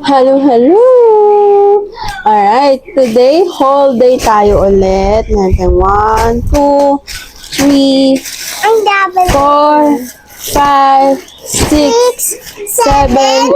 Hello, hello! Alright, today, whole day tayo ulit. Natin 1, 2, 3, 4, 5, 6, 7,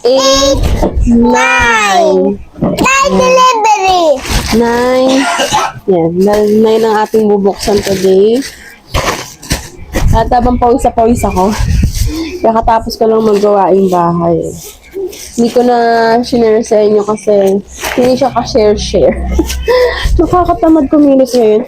8, 9. Delivery! 9. Yan, 9 ang ating bubuksan today. At habang pawis ako, kakatapos ko lang maggawaing bahay. Hindi ko na sinare sa inyo kasi hindi siya ka-share-share. Nakakatamad kumilos ngayon.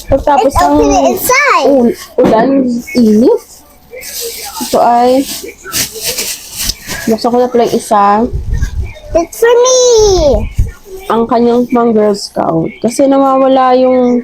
Pagtapos Let's open it inside. ulan, init. Ito ay, buksan ko na pala yung isa. It's for me! Ang kanyang pang Girl Scout. Kasi nawawala yung,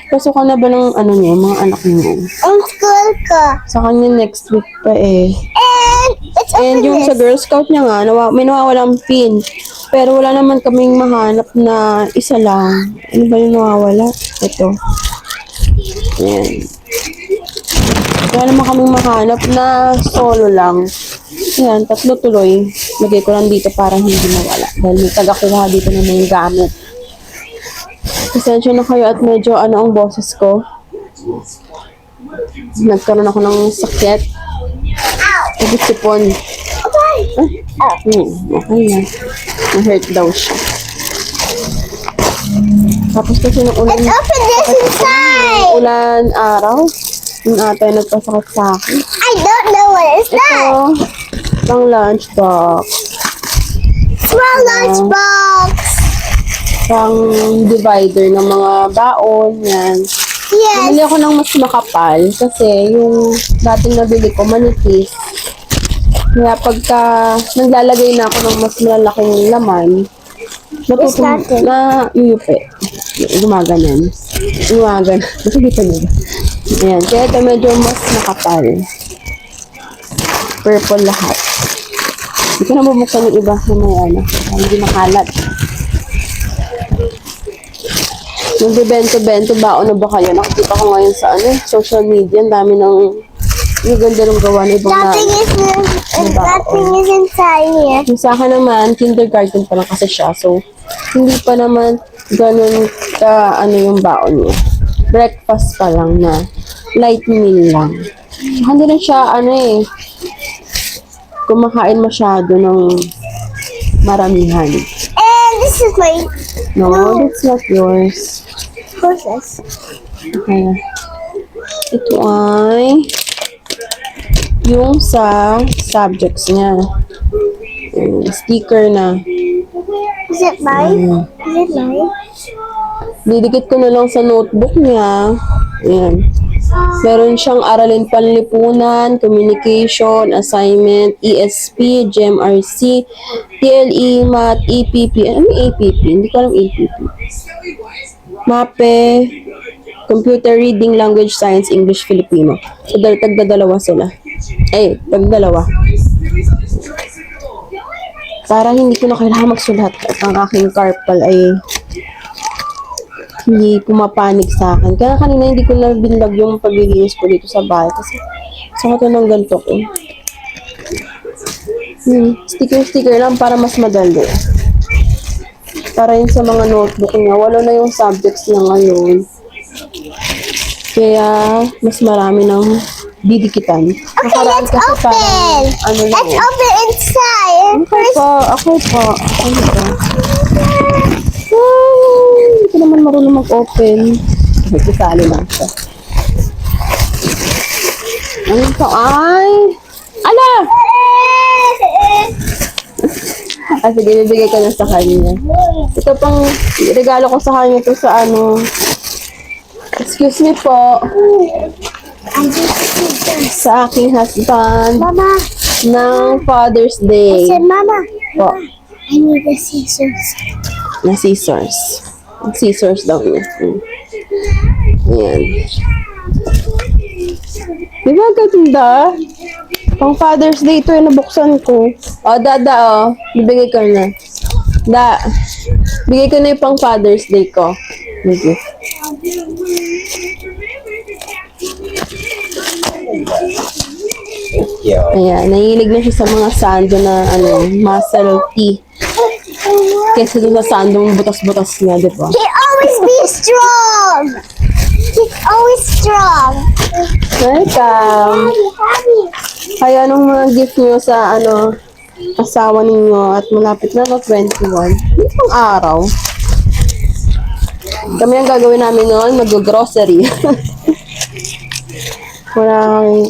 pasukan na ba ng ano niya, mga anak niyo. Ang school ko. Sa kanya next week pa eh. And it's And open yung sa this. Girl Scout niya nga, may nawawalang pin. Pero wala naman kaming mahanap na isa lang. Ano ba yung nawawala? Ito. Ayan. Wala naman kaming mahanap na solo lang. Ayan, 3 tuloy. Lagay ko lang dito para hindi mawala. Dahil may tagakuha dito na may gamit. Pasensya na kayo at medyo ang boses ko. Nagkaroon ako ng sakit. Sipon. Okay na. Na-hurt daw siya. Tapos kasi nung ulan, Let's open this inside! ulan araw, yung ate nagpasakit sa akin. I don't know what is that. Ito, pang lunchbox. Small lunchbox. Pang divider ng mga baon, yan. Bumili Yes. ako ng mas makapal kasi yung dating nabili ko manipis. Kaya pagka naglalagay na ako ng mas malalaking laman, natin? na yuyupi. Gumaganan. Gumaganan. Kasi dito nila. Ayan. Kaya ito medyo mas nakapal. Purple lahat. Hindi ko na bubuksan yung iba na may hindi makalat. Nagbibento-bento baon na ba kayo? Nakikita ko ngayon sa social media. Ang dami ng yung ganda ng gawa na ibang Nothing is inside here. Yung sa akin naman, kindergarten pa lang kasi siya. So, hindi pa naman ganun ka, yung baon niya. Breakfast pa lang na light meal lang. Saka hindi rin siya, kumakain masyado ng maramihan. And this is my No, that's not yours. process. Okay. Ito ay yung sa subjects niya. Sticker na. Is it mine? Is it mine? Didikit ko na lang sa notebook niya. Ayan. Meron siyang aralin panlipunan, communication, assignment, ESP, GMRC, TLE, Math, EPP. Ano yung APP? Hindi ko alam APP. MAPE, Computer Reading, Language Science, English, Filipino. So, tagdadalawa sila. Tagdalawa. Para hindi ko na kailangan magsulat at ang aking carpal ay hindi pumapanig sa akin. Kaya kanina hindi ko na binlog yung paglilinis ko dito sa bahay kasi sa ko ng ganito ko. Sticker lang para mas madali. Para yun sa mga notebook niya. Wala na yung subjects niya ngayon. Kaya mas marami ng didikitan. Okay, let's open. Let's open inside. Ako pa. Hindi ko naman marunong mag-open. Nagkisali lang siya. Ano ito ay? Ala! Sige, bibigay ko na sa kanya. Ito pang regalo ko sa kanya ito sa excuse me po. Sa aking husband. Mama. Ng Father's I Day. said, Mama. Po. I need the scissors. Na scissors. Scissors daw niya. Ayan. Diba ganda? Pang Father's Day ito yung nabuksan ko. Dada bibigay ko na. Bigay ko na yung pang Father's Day ko. Okay. Yeah. Ayan, nahilig na siya sa mga sando na muscle tee. kesa dun sa sandong butas-butas niya, di ba? He always be strong. He's always strong. Welcome! Kaya anong mga gift niyo sa asawa ninyo at malapit na 21? Itong araw. Kami ang gagawin namin noon, mag-grocery.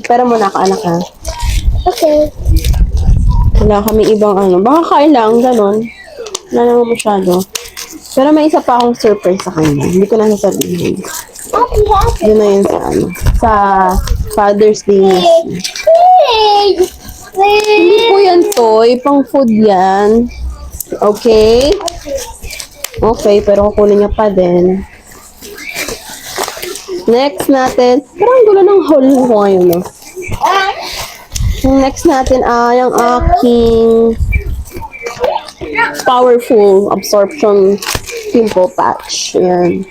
Pero muna ka, anak ha. Okay. Wala kami ibang baka kain lang, ganun. Wala naman masyado. Pero may isa pa akong surprise sa kanya. Hindi ko na sasabihin. Happy, happy. Yun na yun sa Father's Day. Hindi po yan toy, pang food yan. Okay? Okay, pero kukunin niya pa din. Next natin, parang gulo ng hole ko ngayon, no? Yung next natin ay ang aking powerful absorption pimple patch. Ayan.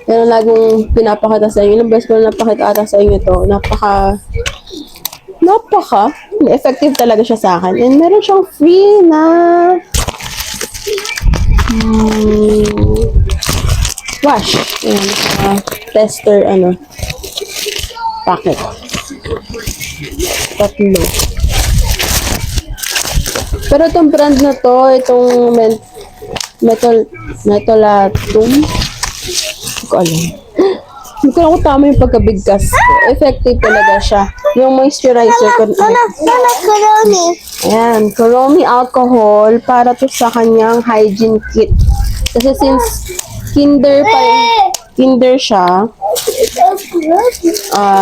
Yan ang lagong pinapakita sa inyo. Ilang beses ko na napakita ata sa inyo to. Effective talaga siya sa akin. And meron siyang free na wash. Ayan. Tester, packet. Tatlo. Pero itong brand na to, itong Metolatum, hindi ko alam. Hindi ko lang kung tama yung pagkabigkas ko. Effective talaga siya. Yung moisturizer ko. Mama, Kuromi. Ayan, Kuromi alcohol para to sa kanyang hygiene kit. Kasi since kinder siya,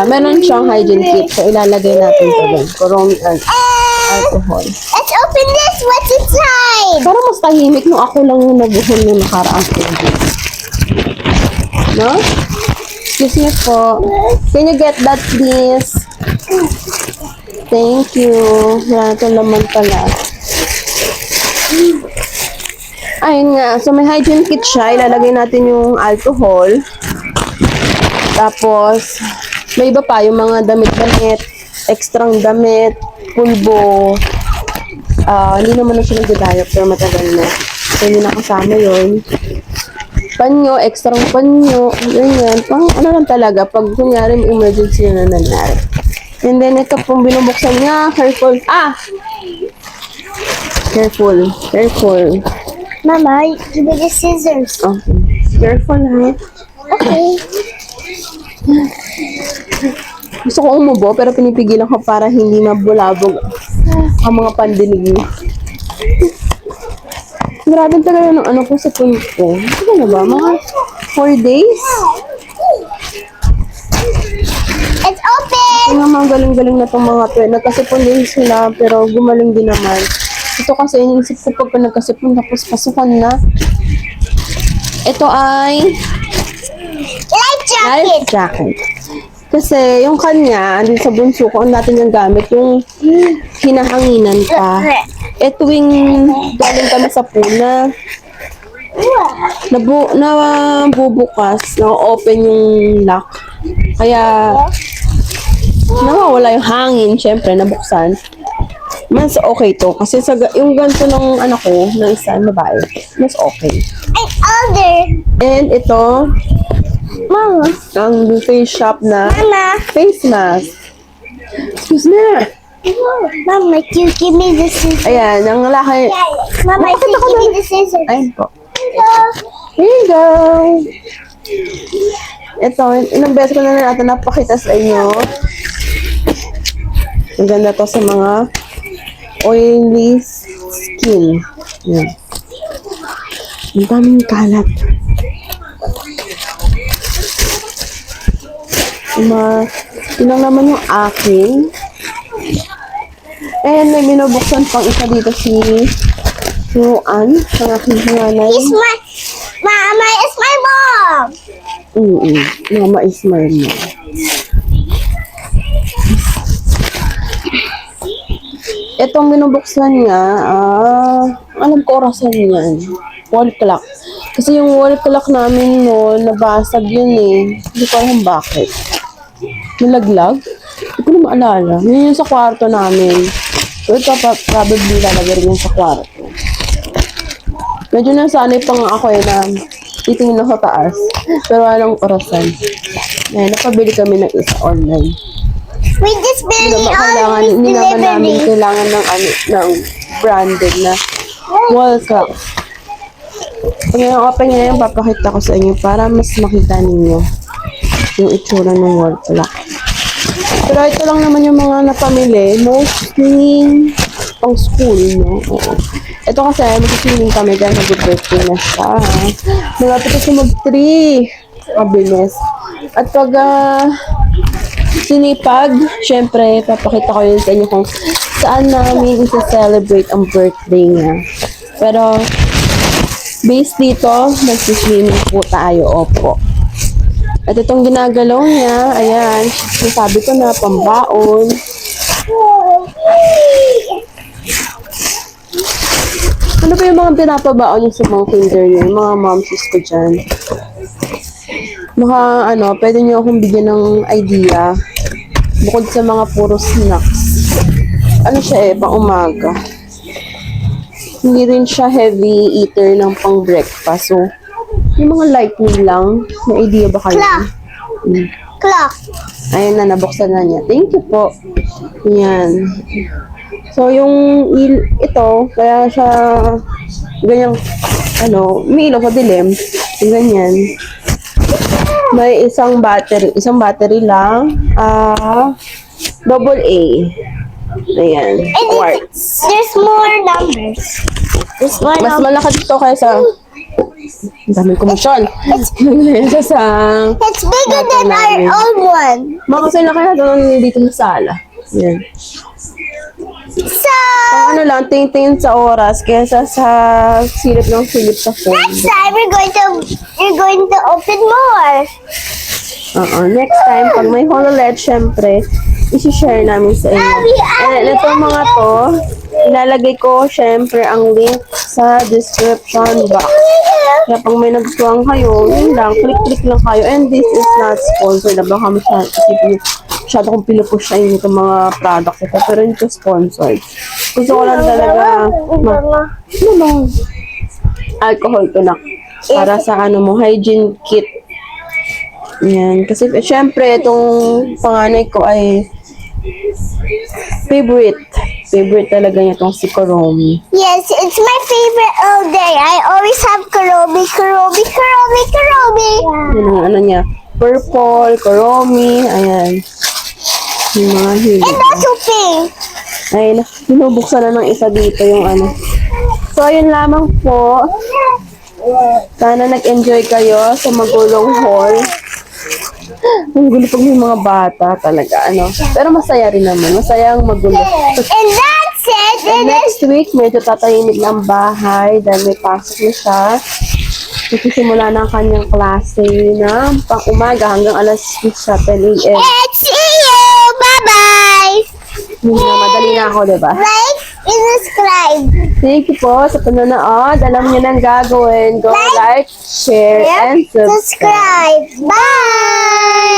meron siyang hygiene kit. So, ilalagay natin ito din. Kuromi alcohol. Let's open this. What's inside? Parang mas tahimik nung ako lang yung nabuhon yung nakaraang COVID. No? Excuse me po. Can you get that please? Thank you. Wala ito naman pala. Ayun nga. So, may hygiene kit siya. Ilalagay natin yung alcohol. Tapos, may iba pa. Yung mga damit-damit, extrang damit, pulbo. Hindi naman na siya nagdadayok pero matagal na. So, hindi nakasama yun. Panyo, extrang panyo, ganyan. Pang lang talaga, pag kunyari may emergency na nangyari. And then, ito pong binubuksan niya. Careful. Careful. Mama, give me the scissors. Okay. Careful, ha? Okay. Gusto ko umubo, pero pinipigilan ko para hindi mabulabog ang mga pandinig niya. Grabe talaga ng ko sa punto ko. Ano na ba? Mga 4 days? It's open! Kaya mga galing-galing na itong mga to. Nagkasipon din sila, pero gumaling din naman. Ito kasi, inisip ko pagka nagkasipon, tapos pasukan na. Ito ay Life jacket! life jacket. Kasi yung kanya, andun sa bunso ko, ang dati niyang gamit, yung hinahanginan pa. Tuwing galing kami sa puna, nabubukas, na-open yung lock. Kaya, nawawala yung hangin, syempre, nabuksan. Mas okay to. Kasi yung ganito ng anak ko, ng isa, babae, mas okay. And older. And ito, Mama. ang face shop na Mama. face mask. Excuse me. Mama, you give me the scissors. Ayan, ang laki. Mama, Bakit you ako give me na- the scissors. Ayun po. Hello. Here you go. Ito, ilang beses ko na natin napakita sa inyo. Ang ganda to sa mga oily skin. Yan. Ang daming kalat. Yun lang naman yung akin. And may binubuksan pang isa dito si Ruan, ang aking panganay. It's my, Mama, it's my mom. Mama is my mom. Itong binubuksan niya, alam ko orasan yan. Wall clock. Kasi yung wall clock namin noon, nabasag yun eh. Hindi ko alam bakit. Nalaglag? Hindi ko na maalala. Yun yung sa kwarto namin. So ito probably lalagay rin yung sa kwarto. Medyo nasanay pa nga ako na titingin ako sa taas. Pero walang orasan. Ayan, napabili kami ng isa online. We just barely Hindi naman namin delivery. kailangan ng branded na wall clock. Pag open ngayon, papakita ko sa inyo para mas makita ninyo yung itsura ng wall clock. Pero ito lang naman yung mga napamili. Mostly pang school, no? Oo. Ito kasi, mag-swimming kami dahil mag-birthday na siya. Malapit kasi mag-3. Mabilis. At pag sinipag, syempre, papakita ko yun sa inyo kung saan namin isa-celebrate ang birthday niya. Pero, based dito, mag-swimming po tayo, opo. At itong ginagalaw niya, ayan, sabi ko na, pambaon. Ano ba yung mga pinapabaon niyo sa mga kinder niyo, yung mga momsies ko dyan? Baka, pwede niyo akong bigyan ng idea. Bukod sa mga puro snacks. Ano siya pang umaga. Hindi rin siya heavy eater ng pang breakfast. So, yung mga light meal lang. May idea ba kayo? Clock. Clock. Ayan na, nabuksan na niya. Thank you po. Yan. So, yung ito, kaya siya ganyang, may ilaw sa dilim. Yung ganyan. May isang battery lang. Double A. Ayan. And Quartz. there's more numbers. There's more Mas numbers. malaki dito kaysa ang daming komisyon. Kaysa sa It's bigger Ito than our namin. old one. mga kasi laki na doon dito sa sala. Yan. So, Pang lang, tingin sa oras kaysa sa silip sa phone. next time you're going to open more. Next time, pag may HoloLED, syempre, isi-share namin sa inyo. And itong mga to, ilalagay ko, syempre, ang link sa description box. Kaya pag may nagustuhan kayo, yun lang, click lang kayo. And this is not sponsored. Baka masyado kong pinupush sa inyo itong mga products ito. Pero hindi ko sponsored. Gusto ko lang talaga, alcohol to na. Para sa hygiene kit. Yan. Kasi, syempre, itong panganay ko ay favorite. Favorite talaga niya itong si Kuromi. Yes, it's my favorite all day. I always have Kuromi. Yan ang niya. Purple, Kuromi, ayan. Yung mga hilo. And also pink. Ayun, binubuksan na ng isa dito yung So, ayun lamang po. Sana nag-enjoy kayo sa magulong haul. Ang gulo pag may mga bata talaga, Pero masaya rin naman. Masaya ang magulo. And that's it. And next week, medyo tatahimik ng bahay dahil may pasok na siya. Nagsisimula na ang kanyang klase na pang umaga hanggang alas 10 sa 10 a.m. And see you. Bye-bye. Madali na ako, diba? Like and subscribe. Thank you po sa panonood. Alam niyo nang gagawin. Go like, share, and subscribe. Subscribe. Bye.